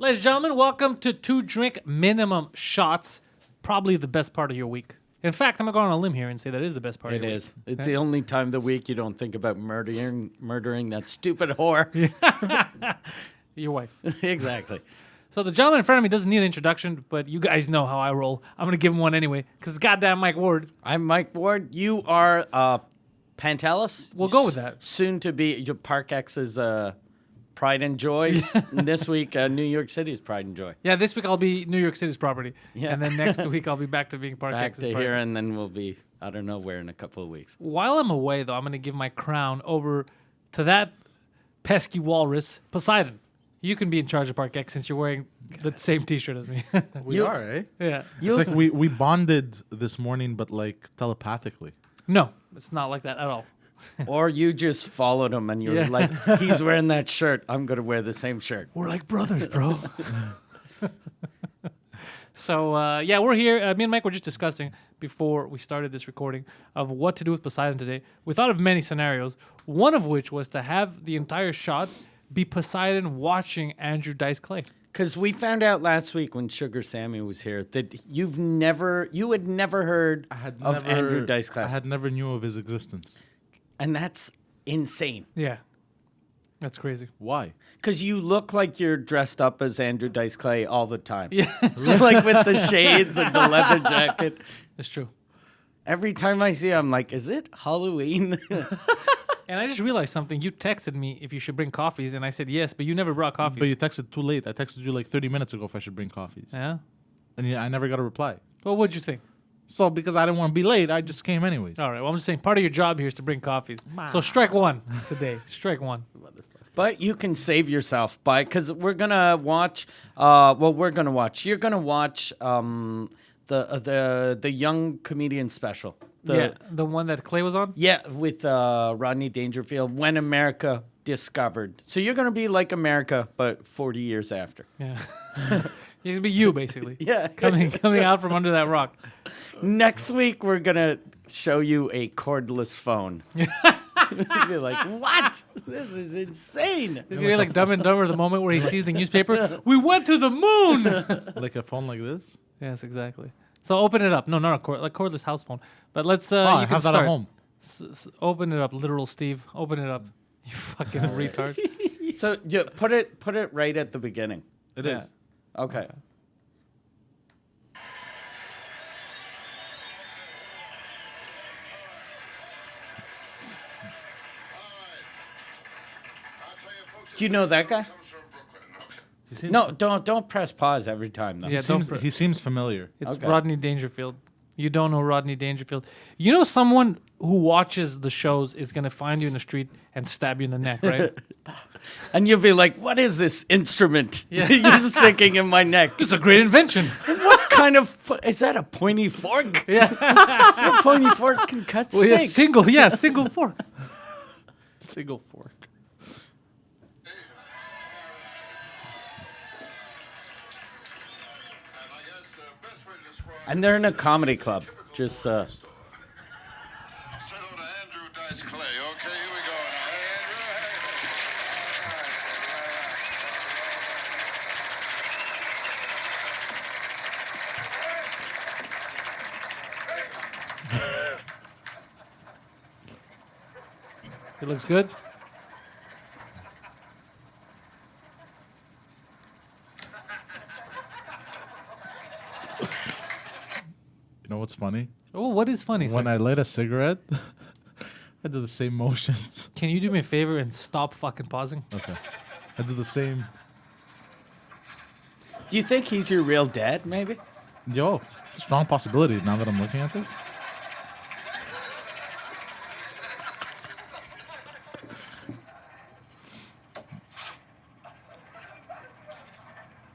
Ladies and gentlemen, welcome to 2 Drink Minimum Shots. Probably the best part of your week. In fact, I'm going to go on a limb here and say that is the best part of your week. It is. It's the only time of the week you don't think about murdering that stupid whore. Your wife. Exactly. So the gentleman in front of me doesn't need an introduction, but you guys know how I roll. I'm going to give him one anyway, because goddamn Mike Ward. I'm Mike Ward. You are Pantelis. We'll go with that. Soon to be your Park X's Pride and Joy. This week, New York City's Pride and Joy. Yeah, this week I'll be New York City's property. Yeah. And then next week I'll be back to being Park Back X's to property. here, and then we'll be, I don't know where, in a couple of weeks. While I'm away, though, I'm going to give my crown over to that pesky walrus, Poseidon. You can be in charge of Park X since you're wearing the same T-shirt as me. We are, eh? Yeah. It's like we bonded this morning, but like telepathically. No, it's not like that at all. Or you just followed him, and you're like, he's wearing that shirt. I'm going to wear the same shirt. We're like brothers, bro. So, we're here. Me and Mike were just discussing before we started this recording of what to do with Poseidon today. We thought of many scenarios, one of which was to have the entire shot be Poseidon watching Andrew Dice Clay. Because we found out last week when Sugar Sammy was here that you had never heard of Andrew Dice Clay. I had never knew of his existence. And that's insane. Yeah. That's crazy. Why? Because you look like you're dressed up as Andrew Dice Clay all the time. Yeah. Like with the shades and the leather jacket. It's true. Every time I see him, I'm like, is it Halloween? And I just realized something. You texted me if you should bring coffees, and I said yes, but you never brought coffees. But you texted too late. I texted you like 30 minutes ago if I should bring coffees. Yeah? And I never got a reply. Well, what'd you think? So because I didn't want to be late, I just came anyways. All right. Well, I'm just saying part of your job here is to bring coffees. So strike one today. Strike one. But you can save yourself because we're going to watch, you're going to watch the young comedian special. The one that Clay was on? Yeah, with Rodney Dangerfield, When America Discovered. So you're going to be like America, but 40 years after. Yeah. You're going to be you, basically. Yeah. Coming out from under that rock. Next week, we're going to show you a cordless phone. You'll be like, what? This is insane. It's going to be like Dumb and Dumber, the moment where he sees the newspaper. We went to the moon! Like a phone like this? Yes, exactly. So open it up. No, not a cordless house phone. But let's, I you can have that start. at home. Open it up, literal Steve. Open it up. You fucking retard. So put it right at the beginning. It is. Okay. Do you know that guy? No, don't press pause every time though. Yeah, He seems familiar. It's Okay. Rodney Dangerfield. You don't know Rodney Dangerfield. You know someone who watches the shows is going to find you in the street and stab you in the neck, right? And you'll be like, what is this instrument you're sticking in my neck? It's a great invention. What kind of, is that a pointy fork? Yeah. A pointy fork can cut Well, yeah, steaks. single fork. Single fork. And they're in a comedy club. Just, Say hello to Andrew Dice Clay. Okay, here we go. Now, hey, It looks good. You know what's funny? Oh, what is funny, When sir? I light a cigarette, I do the same motions. Can you do me a favor and stop fucking pausing? Okay. I do the same. do you think he's your real dad, maybe? Yo, strong possibility now that I'm looking at this.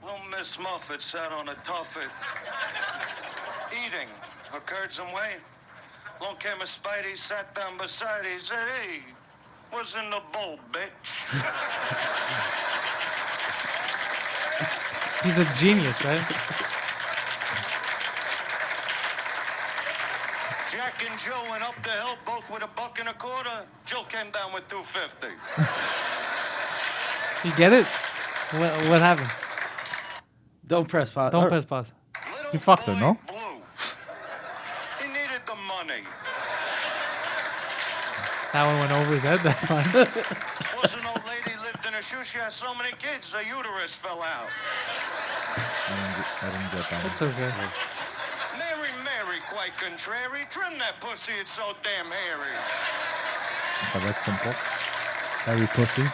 Little Miss Muffet sat on a tuffet, eating her curds and whey. Along came a Spidey, sat down beside he said, hey, what's in the bowl, bitch? He's a genius, right? Jack and Joe went up the hill, both with $1.25. Joe came down with $2.50. You get it? What happened? Don't press pause. Don't press pause. Little He fucked her, boy no? Blue. He needed the money. That one went over his head. That's fine. Was an old lady lived in a shoe. She had so many kids, her uterus fell out. I didn't get that. It's okay. Mary, Mary, quite contrary. Trim that pussy, it's so damn hairy. So that's simple. Harry pussy.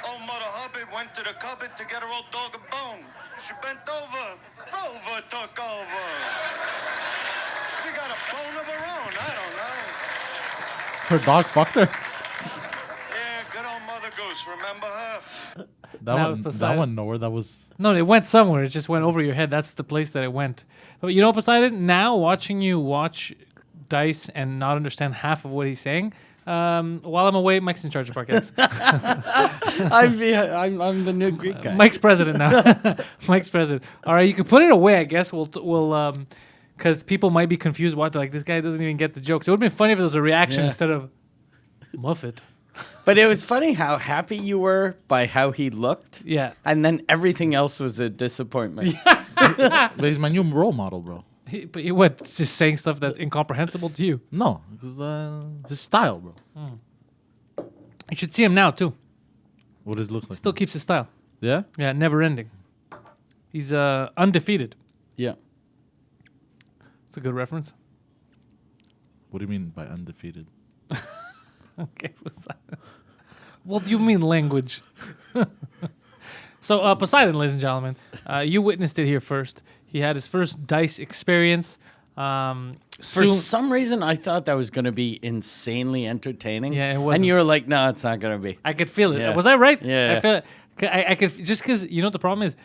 Old Mother Hubbard went to the cupboard to get her old dog a bone. She bent over. Rover took over. She got a bone of her own. I don't know. Her dog fucked her. Yeah, good old Mother Goose. Remember her? That was Poseidon. Nowhere. That was. No, it went somewhere. It just went over your head. That's the place that it went. But you know, Poseidon, now watching you watch Dice and not understand half of what he's saying, while I'm away, Mike's in charge of podcasts. I'm the new Greek guy. Mike's president now. Mike's president. All right, you can put it away, I guess. We'll because people might be confused. What, like, this guy doesn't even get the jokes. It would have been funny if there was a reaction instead of Muffet. But it was funny how happy you were by how he looked. Yeah. And then everything else was a disappointment. But he's my new role model, bro. But he what? Just saying stuff that's incomprehensible to you. No, because his style, bro. You should see him now too. What does it look like? Still keeps his style. Yeah. Yeah, never ending. He's undefeated. Yeah. It's a good reference. What do you mean by undefeated? Okay, Poseidon. What do you mean language? So Poseidon, ladies and gentlemen, you witnessed it here first. He had his first Dice experience. For some reason, I thought that was going to be insanely entertaining. Yeah, it wasn't. And you were like, no, it's not going to be. I could feel it. Yeah. Was I right? Yeah. I feel it. I could just because you know what the problem is.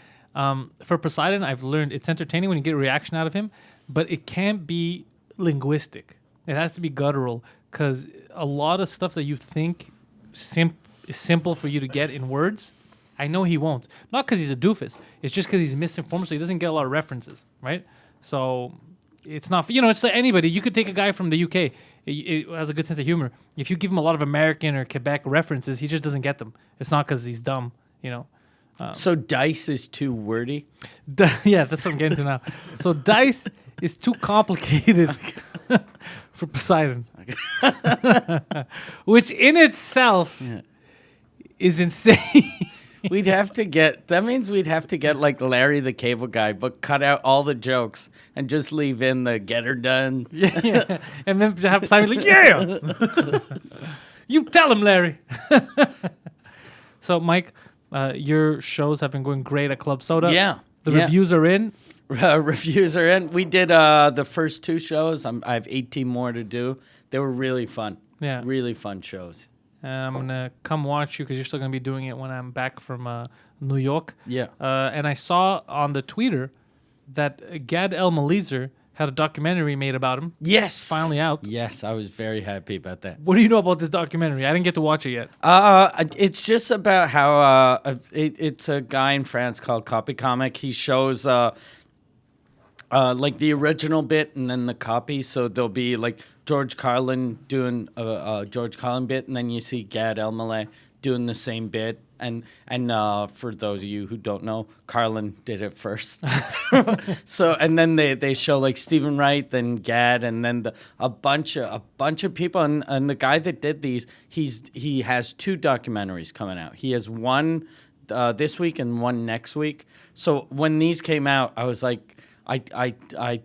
For Poseidon, I've learned it's entertaining when you get a reaction out of him, but it can't be linguistic. It has to be guttural because a lot of stuff that you think is simple for you to get in words, I know he won't. Not because he's a doofus. It's just because he's misinformed, so he doesn't get a lot of references, right? So it's not, it's like anybody. You could take a guy from the UK, he has a good sense of humor. If you give him a lot of American or Quebec references, he just doesn't get them. It's not because he's dumb, So Dice is too wordy? Yeah, that's what I'm getting to now. So Dice is too complicated for Poseidon, which in itself is insane. We'd have to get like Larry the Cable Guy, but cut out all the jokes and just leave in the get her done. Yeah. And then have Poseidon be like, yeah! You tell him, Larry. So, Mike, your shows have been going great at Club Soda. Yeah. The reviews are in. Reviews are in. We did the first 2 shows. I have 18 more to do. They were really fun. Yeah. Really fun shows. I'm going to come watch you because you're still going to be doing it when I'm back from New York. Yeah. And I saw on the Twitter that Gad Elmaleh had a documentary made about him. Yes. Finally out. Yes, I was very happy about that. What do you know about this documentary? I didn't get to watch it yet. It's just about how it's a guy in France called Copycomic. He shows like the original bit and then the copy. So there'll be like George Carlin doing a George Carlin bit, and then you see Gad Elmaleh doing the same bit. And for those of you who don't know, Carlin did it first. So and then they show like Stephen Wright, then Gad, and then a bunch of people. And the guy that did these, he has 2 documentaries coming out. He has one this week and one next week. So when these came out, I was like, I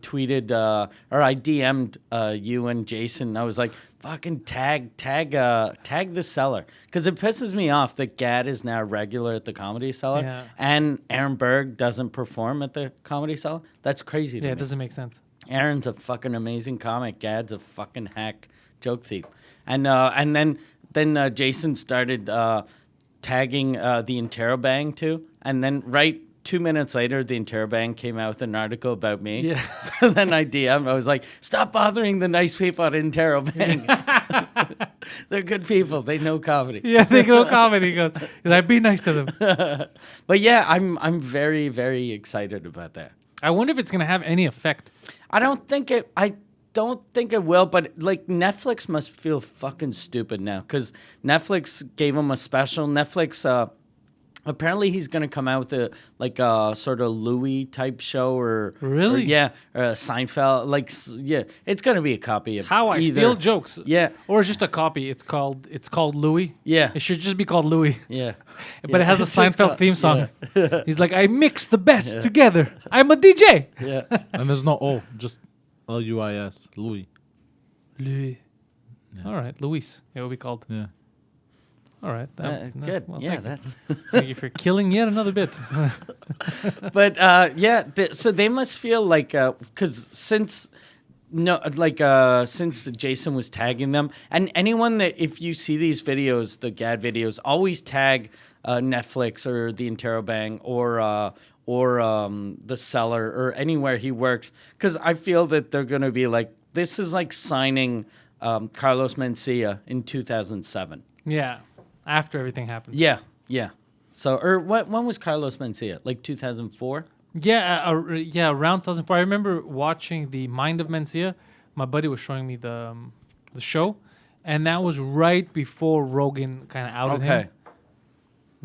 tweeted or I DM'd you and Jason. I was like, fucking tag the Cellar, because it pisses me off that Gad is now regular at the Comedy Cellar and Aaron Berg doesn't perform at the Comedy Cellar. That's crazy to me. Yeah, it doesn't make sense. Aaron's a fucking amazing comic. Gad's a fucking hack joke thief. And then Jason started tagging the Interrobang too, and then right 2 minutes later, the Interrobang came out with an article about me. Yeah. So then I DM'd. I was like, stop bothering the nice people at Interrobang. They're good people. They know comedy. Yeah, they know comedy. He goes, I'd be nice to them. But yeah, I'm very, very excited about that. I wonder if it's going to have any effect. I don't think it... don't think it will, but like Netflix must feel fucking stupid now because Netflix gave him a special. Netflix, apparently he's gonna come out with a sort of Louis type show or Really? or Seinfeld. Yeah, it's gonna be a copy of How I either. Steal Jokes. Yeah. Or it's just a copy. It's called Louis. Yeah. It should just be called Louis. Yeah, But it has a It's just Seinfeld theme song. Yeah. He's like, I mix the best together. I'm a DJ. yeah. And there's no O, just Luis. Louis. Louis. All right, Luis. It will be called. Yeah. All right. Good. Well, yeah, thank you. that. Thank you for killing yet another bit. But so they must feel like because since Jason was tagging them, and anyone that if you see these videos, the Gad videos, always tag Netflix or the Interrobang or the Cellar or anywhere he works, because I feel that they're going to be like, this is like signing Carlos Mencia in 2007. Yeah. After everything happened. Yeah, yeah. So, or when was Carlos Mencia? Like 2004? Yeah, around 2004. I remember watching The Mind of Mencia. My buddy was showing me the show, and that was right before Rogan kind of outed him.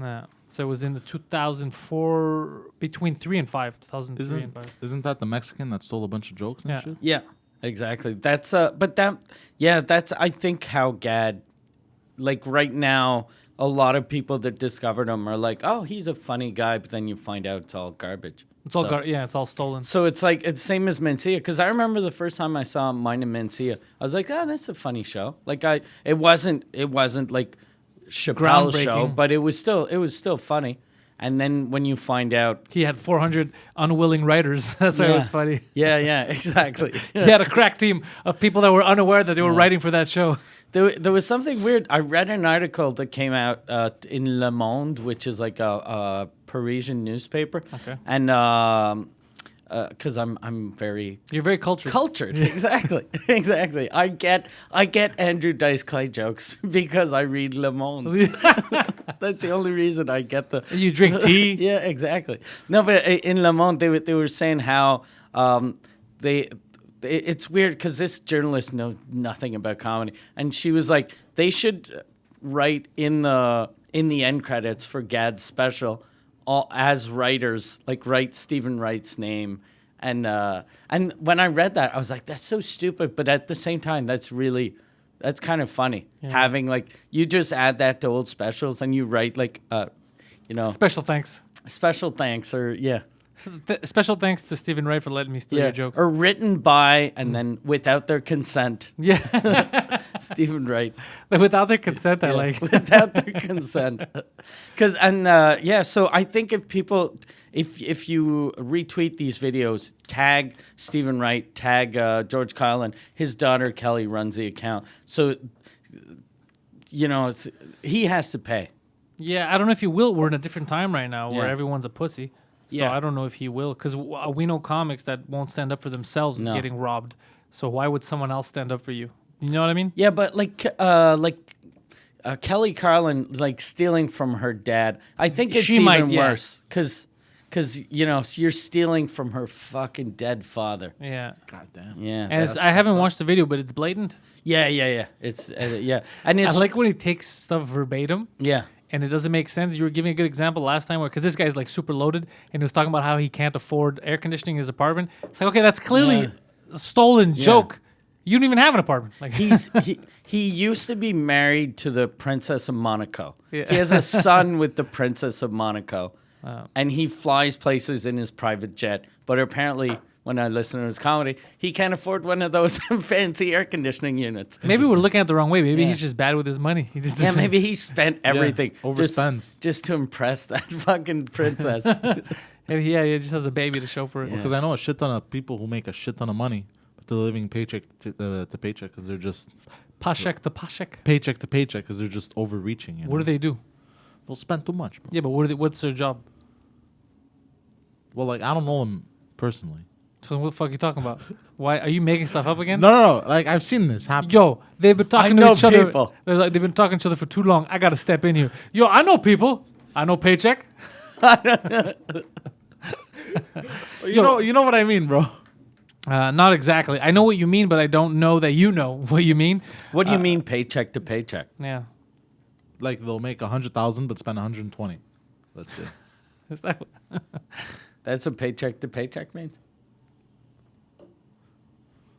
Yeah. So it was in the 2004, between 3 and 5, 2003 and 5. Isn't that the Mexican that stole a bunch of jokes and Yeah. shit? Yeah, exactly. That's that's I think how Gad, like right now, a lot of people that discovered him are like, oh, he's a funny guy, but then you find out it's all garbage. It's all it's all stolen. So it's like it's same as Mencia, because I remember the first time I saw Mind of Mencia, I was like, oh, that's a funny show. Like it wasn't like Chappelle's show, Groundbreaking. but it was still funny. And then when you find out, He had 400 unwilling writers. That's why it was funny. yeah, exactly. He had a crack team of people that were unaware that they were writing for that show. There was something weird. I read an article that came out in Le Monde, which is like a Parisian newspaper. Okay. And because I'm very You're very cultured. cultured, exactly. I get Andrew Dice Clay jokes because I read Le Monde. That's the only reason I get the. You drink tea. Yeah, exactly. No, but in Le Monde, they were saying how it's weird because this journalist knows nothing about comedy, and she was like, they should write in the end credits for Gad's special, all as writers, like write Stephen Wright's name, and when I read that, I was like, that's so stupid, but at the same time, that's kind of funny having like you just add that to old specials and you write like Special thanks. special thanks or Special thanks to Stephen Wright for letting me steal your jokes. or written by and then without their consent. Yeah. Stephen Wright. Without their consent, I like. Without their consent. So I think if people, if you retweet these videos, tag Stephen Wright, tag George Carlin, his daughter Kelly runs the account. So, he has to pay. Yeah, I don't know if he will. We're in a different time right now where Yeah. everyone's a pussy. So Yeah. I don't know if he will. Because we know comics that won't stand up for themselves No. getting robbed. So why would someone else stand up for you? You know what I mean? Yeah, but Kelly Carlin, like stealing from her dad, I think it's She might, even yeah. worse because you're stealing from her fucking dead father. Yeah. God damn. Yeah, And I haven't watched the video, but it's blatant. yeah. It's and I it's like when he takes stuff verbatim. yeah. And it doesn't make sense. You were giving a good example last time, because this guy's like super loaded, and he was talking about how he can't afford air conditioning in his apartment. It's like, okay, that's clearly a stolen joke. You don't even have an apartment. Like He used to be married to the Princess of Monaco. Yeah. He has a son with the Princess of Monaco, and he flies places in his private jet. But apparently, when I listen to his comedy, he can't afford one of those fancy air conditioning units. maybe we're looking at it the wrong way. Maybe Yeah. he's just bad with his money. He just Yeah, doesn't- maybe he spent everything. overspends. Just to impress that fucking princess. Maybe, he just has a baby to show for it. Because I know a shit ton of people who make a shit ton of money, but they're living paycheck to paycheck because they're just Pashek to pashek. paycheck to paycheck because they're just overreaching. What do they do? They'll spend too much, bro. Yeah, but what's their job? Well, like I don't know them personally. So what the fuck are you talking about? Why are you making stuff up again? No. Like I've seen this happen. Yo, they've been talking know to each other. people. They're like, they've been talking to each other for too long. I gotta step in here. Yo, I know people. I know paycheck. You know what I mean, bro. Not exactly. I know what you mean, but I don't know that you know what you mean. What do you mean paycheck to paycheck? Yeah. Like they'll make 100,000 but spend 120. Let's see. Is that That's what paycheck to paycheck means.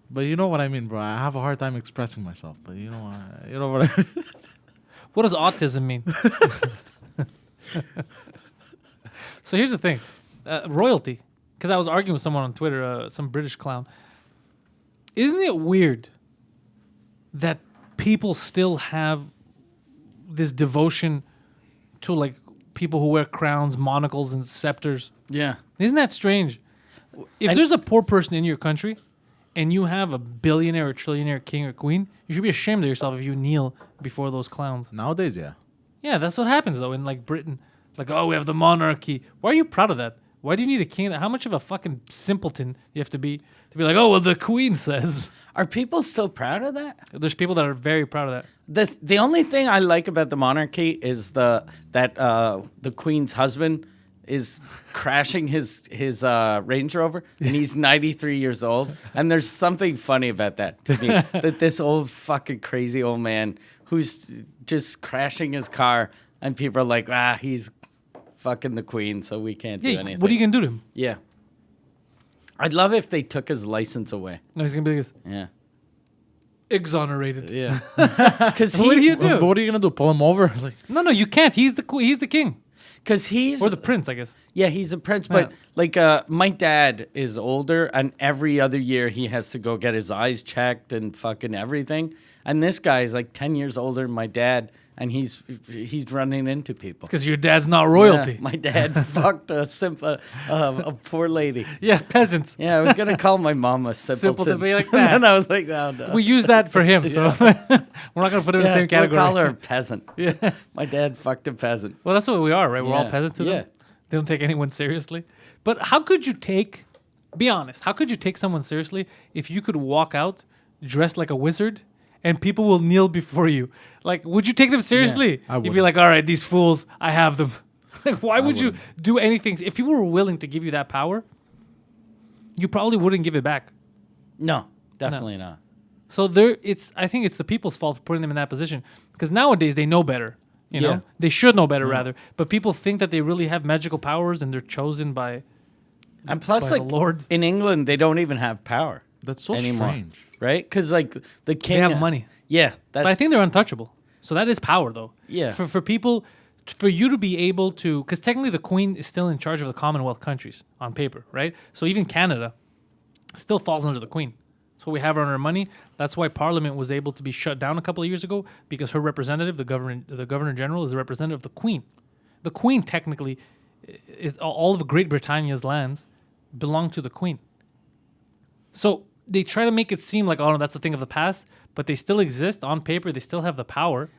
But you know what I mean, bro. I have a hard time expressing myself. But you know what I mean. What does autism mean? So here's the thing. Royalty. Because I was arguing with someone on Twitter, some British clown. Isn't it weird that people still have this devotion to like people who wear crowns, monocles, and scepters? Yeah. Isn't that strange? If there's a poor person in your country and you have a billionaire or trillionaire king or queen, you should be ashamed of yourself if you kneel before those clowns. Nowadays, yeah. Yeah, that's what happens though in like Britain. Like, oh, we have the monarchy. Why are you proud of that? Why do you need a king? How much of a fucking simpleton you have to be like, oh, well, the queen says. Are people still proud of that? There's people that are very proud of that. The only thing I like about the monarchy is that the queen's husband is crashing his Range Rover, and he's 93 years old. And there's something funny about that to me, that this old fucking crazy old man who's just crashing his car, and people are like, he's fucking the queen, so we can't do anything. What are you going to do to him? Yeah. I'd love if they took his license away. No, he's going to be like this. Yeah. Exonerated. Yeah. Because What do you do? But what are you gonna do? Pull him over? Like, No, you can't. He's the king. Because he's Or the prince, I guess. yeah, he's a prince, but Yeah. like my dad is older, and every other year he has to go get his eyes checked and fucking everything. And this guy is like 10 years older than my dad, and he's running into people. Because your dad's not royalty. Yeah, my dad fucked a poor lady. Yeah, peasants. Yeah, I was gonna call my mom a simpleton. Simpleton be like And that. then I was like, oh no. We use that for him, so we're not going to put him in the same category. We'll call her a peasant. Yeah. My dad fucked a peasant. Well, that's what we are, right? We're all Yeah. peasants to Yeah. them. They don't take anyone seriously. But how could you be honest, how could you take someone seriously if you could walk out dressed like a wizard and people will kneel before you? Like, would you take them seriously? I You'd be wouldn't. like, all right, these fools, I have them. Like, why would you wouldn't. do anything? If people were willing to give you that power, you probably wouldn't give it back. No, definitely not. So I think it's the people's fault for putting them in that position, because nowadays they know better. You know, Yeah. they should know better rather. But people think that they really have magical powers and they're chosen by. And plus, by the like Lord. in England, they don't even have power. that's so Anymore. strange. Right? Because like the king have money. Yeah, But I think they're untouchable. So that is power, though. Yeah. For people, for you to be able to, because technically the Queen is still in charge of the Commonwealth countries on paper, right? So even Canada still falls under the Queen. So we have her on her money. That's why Parliament was able to be shut down a couple of years ago, because her representative, the Governor General, is the representative of the Queen. The Queen technically is all of Great Britannia's lands belong to the Queen. So they try to make it seem like, oh no, that's a thing of the past, but they still exist on paper. They still have the power,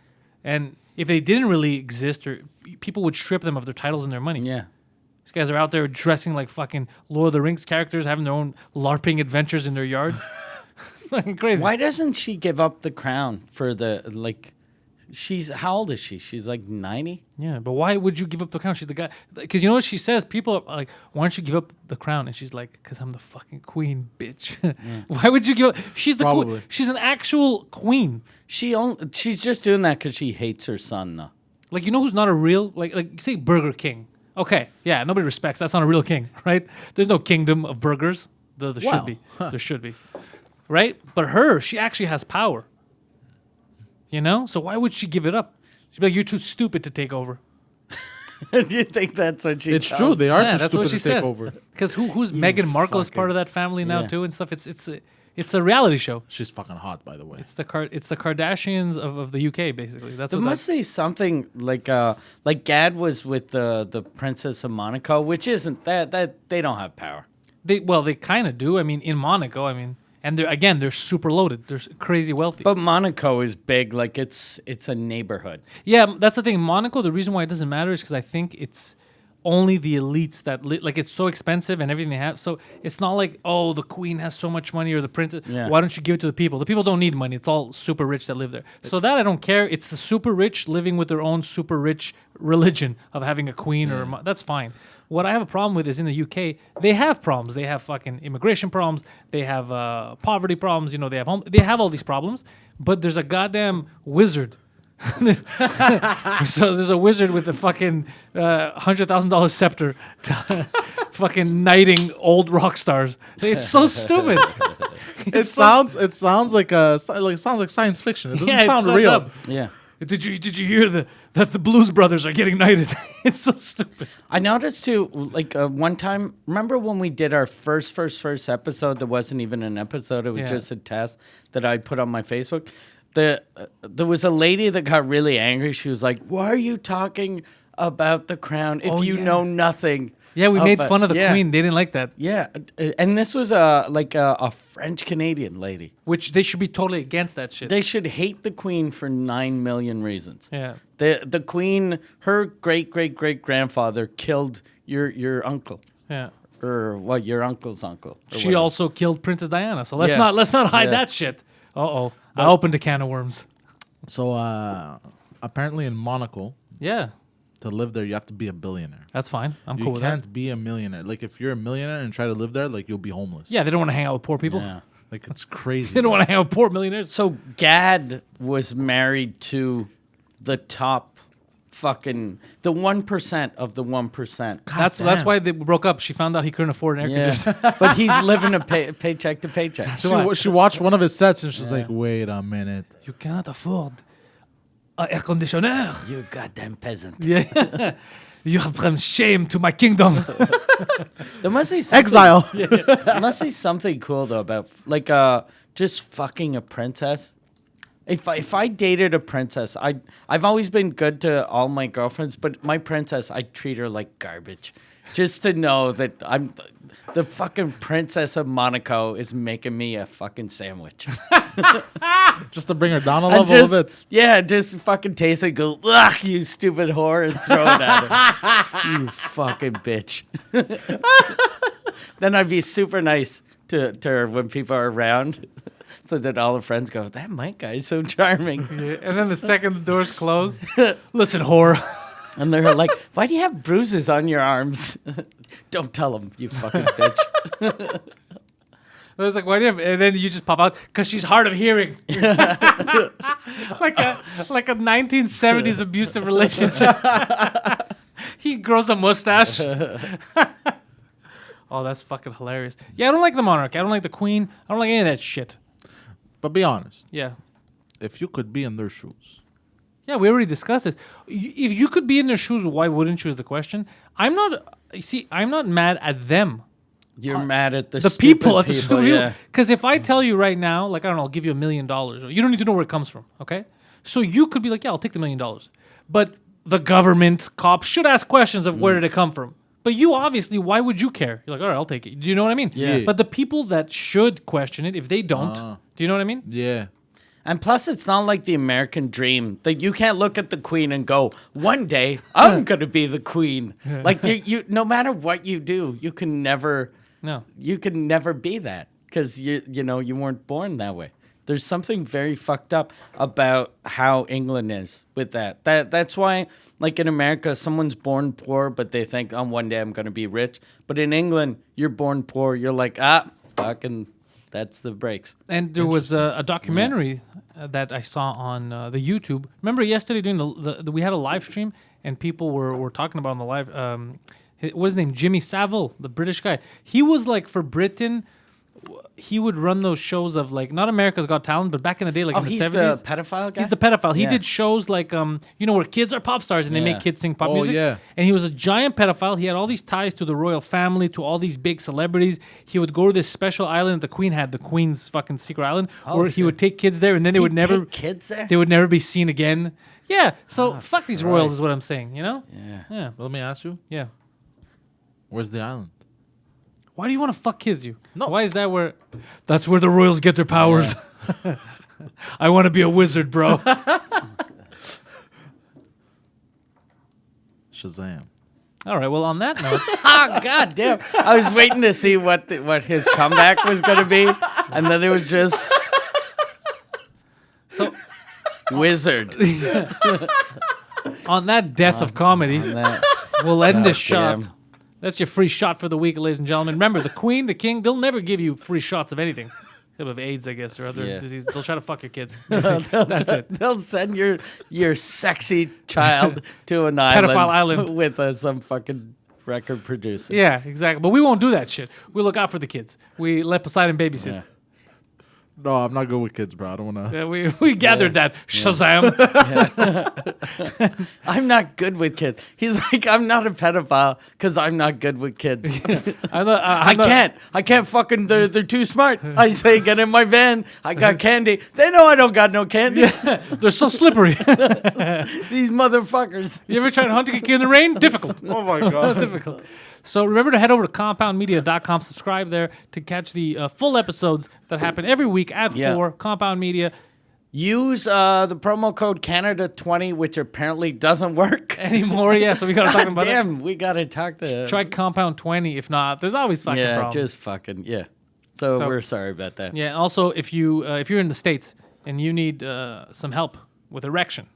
and if they didn't really exist, or people would strip them of their titles and their money. Yeah. These guys are out there dressing like fucking Lord of the Rings characters, having their own LARPing adventures in their yards. Fucking crazy. Why doesn't she give up the crown for the like? She's how old is she? She's like 90. Yeah, but why would you give up the crown? She's the guy. Because you know what she says? People are like, why don't you give up the crown? And she's like, because I'm the fucking queen, bitch. Why would you give up? She's the queen. Probably. She's an actual queen. She's just doing that because she hates her son, though. Like, you know who's not a real, like say Burger King. Okay, yeah, nobody respects. That's not a real king, right? There's no kingdom of burgers. There Wow. should be. There should be. Right? But she actually has power. You know? So why would she give it up? She'd be like, you're too stupid to take over. Do you think that's what she? It's tells? true. They are Yeah, too that's what stupid she to take says. over. Because who's Meghan Markle is part of that family now Yeah. too and stuff. It's a reality show. She's fucking hot, by the way. It's the Kardashians of the UK basically. That's There what must be something like Gad was with the Princess of Monaco, which isn't that they don't have power. they kind of do. I mean, in Monaco, and they're super loaded. They're crazy wealthy. But Monaco is big, like it's a neighborhood. Yeah, that's the thing. Monaco, the reason why it doesn't matter is because I think it's only the elites that like it's so expensive and everything they have. So it's not like, oh, the queen has so much money or the princess. Yeah. Why don't you give it to the people? The people don't need money. It's all super rich that live there. So that I don't care. It's the super rich living with their own super rich religion of having a queen or that's fine. What I have a problem with is in the UK, they have problems. They have fucking immigration problems. They have poverty problems. You know, they have all these problems. But there's a goddamn wizard. So there's a wizard with a fucking $100,000 scepter, fucking knighting old rock stars. It's so stupid. It sounds like science fiction. It doesn't sound so real. dumb. Yeah. Did you hear that the Blues Brothers are getting knighted? It's so stupid. I noticed too, like one time, remember when we did our first episode that wasn't even an episode, it was just a test that I put on my Facebook? There was a lady that got really angry. She was like, why are you talking about the crown if you know nothing? Yeah, we made about-" fun of the queen. They didn't like that. Yeah, and this was a French-Canadian lady. Which they should be totally against that shit. They should hate the queen for 9 million reasons. Yeah. The queen, her great-great-great-grandfather killed your uncle. Yeah. Or what, your uncle's uncle. or She whatever. also killed Princess Diana. So let's Yeah. not hide Yeah. that shit. Uh-oh. I opened a can of worms. So apparently in Monocle, Yeah. to live there, you have to be a billionaire. That's fine. I'm You cool with that. can't be a millionaire. Like if you're a millionaire and try to live there, like you'll be homeless. Yeah, they don't want to hang out with poor people. Yeah. Like it's crazy. They don't want to hang out with poor millionaires. So Gad was married to the top fucking, the 1% of the 1%. That's why they broke up. She found out he couldn't afford an air conditioner. Yeah. But he's living a paycheck to paycheck. She watched one of his sets and she's like, wait a minute. You cannot afford an air conditioner. You goddamn peasant. Yeah. You have brought shame to my kingdom. There must be something, Exile. there must be something cool though about like just fucking a princess. If I dated a princess, I've always been good to all my girlfriends, but my princess, I treat her like garbage. Just to know that I'm the fucking princess of Monaco is making me a fucking sandwich. Just to bring her down a And level a bit. yeah, just fucking taste it, go, ugh, you stupid whore, and throw it at her. You fucking bitch. Then I'd be super nice to her when people are around. So that all the friends go, that Mike guy is so charming. Yeah, and then the second the doors close, listen, whore. And they're like, why do you have bruises on your arms? Don't tell them, you fucking bitch. I was like, why do you have? And then you just pop out because she's hard of hearing. like a 1970s abusive relationship. He grows a mustache. Oh, that's fucking hilarious. Yeah, I don't like the monarch. I don't like the queen. I don't like any of that shit. But be honest. Yeah. If you could be in their shoes. Yeah, we already discussed this. If you could be in their shoes, why wouldn't you is the question. I'm not mad at them. You're mad at the People at stupid the studio. yeah. Because if I tell you right now, like, I don't know, I'll give you $1 million. You don't need to know where it comes from, okay? So you could be like, yeah, I'll take the $1 million. But the government, cops should ask questions of where did it come from. But you obviously, why would you care? You're like, all right, I'll take it. Do you know what I mean? Yeah. But the people that should question it, if they don't, do you know what I mean? Yeah. And plus, it's not like the American dream that you can't look at the queen and go, one day I'm going to be the queen. Like, you, no matter what you do, you can never be that because, you weren't born that way. There's something very fucked up about how England is with that. That's why, like in America, someone's born poor, but they think, oh, one day I'm going to be rich. But in England, you're born poor. You're like, fucking, that's the breaks. And there was a documentary that I saw on the YouTube. Remember yesterday during the we had a live stream and people were talking about on the live. What was his name? Jimmy Savile, the British guy. He was like for Britain. He would run those shows of like not America's Got Talent, but back in the day, like in the 70s. He's the pedophile guy? He's the pedophile. He Yeah. did shows like where kids are pop stars and they make kids sing pop music. Yeah. And he was a giant pedophile. He had all these ties to the royal family, to all these big celebrities. He would go to this special island that the Queen had, the Queen's fucking secret island, where he would take kids there, and then they would never take kids there? They would never be seen again. Yeah. So fuck these royals is what I'm saying. You know? Yeah. Yeah. Let me ask you, Yeah. where's the island? Why do you want to fuck kids, you? No. Why is that where... That's where the royals get their powers. I want to be a wizard, bro. Shazam. All right. Well, on that note, Oh, God damn. I was waiting to see what his comeback was going to be. And then it was just so wizard. on that death of comedy, And that- we'll end this damn. shot. That's your free shot for the week, ladies and gentlemen. Remember, the queen, the king, they'll never give you free shots of anything. Except of AIDS, I guess, or other Yeah. diseases. They'll try to fuck your kids. That's it. They'll send your sexy child to an island, Pedophile island. with some fucking record producer. Yeah, exactly. But we won't do that shit. We look out for the kids. We let Poseidon babysit. Yeah. No, I'm not good with kids, bro. I don't want to. Yeah, we gathered that. Shazam. I'm not good with kids. He's like, I'm not a pedophile because I'm not good with kids. I can't fucking, they're too smart. I say, get in my van. I got candy. They know I don't got no candy. They're so slippery. These motherfuckers. You ever tried hunting a kid in the rain? Difficult. Oh my god. Difficult. So remember to head over to compoundmedia.com, subscribe there to catch the full episodes that happen every week at 4, Compound Media. Use the promo code Canada20, which apparently doesn't work. Anymore, yeah, so we gotta talk God about damn, we gotta talk to. it. Try Compound 20, if not, there's always fucking Yeah, problems. just fucking yeah. So we're sorry about that. Yeah, and also if you're in the States and you need some help with erection,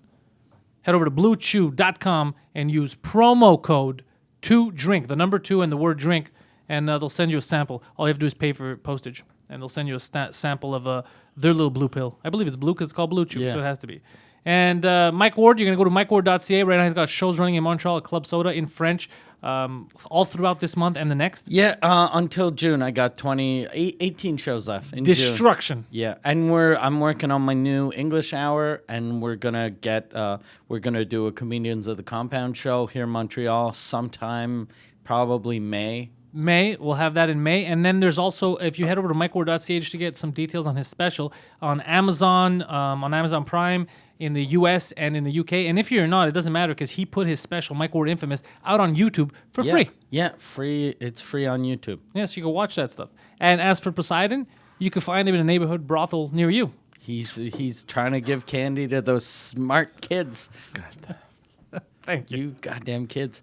head over to bluechew.com and use promo code 2DRINK, the number 2 and the word drink, and they'll send you a sample. All you have to do is pay for postage, and they'll send you a sample of their little blue pill. I believe it's blue because it's called Blue Chew, Yeah. so it has to be. And Mike Ward, you're going to go to mikeward.ca. Right now he's got shows running in Montreal at Club Soda in French all throughout this month and the next. Yeah, until June, I got 18 shows left in June. Destruction. Yeah, and I'm working on my new English hour, and we're gonna do a Comedians of the Compound show here in Montreal sometime, probably May. We'll have that in May. And then there's also, if you head over to mikeward.ca to get some details on his special on Amazon Prime in the US and in the UK. And if you're not, it doesn't matter because he put his special, Mike Ward Infamous, out on YouTube for free. Yeah, free. It's free on YouTube. Yes, you can watch that stuff. And as for Poseidon, you can find him in a neighborhood brothel near you. He's trying to give candy to those smart kids. Thank you. You goddamn kids.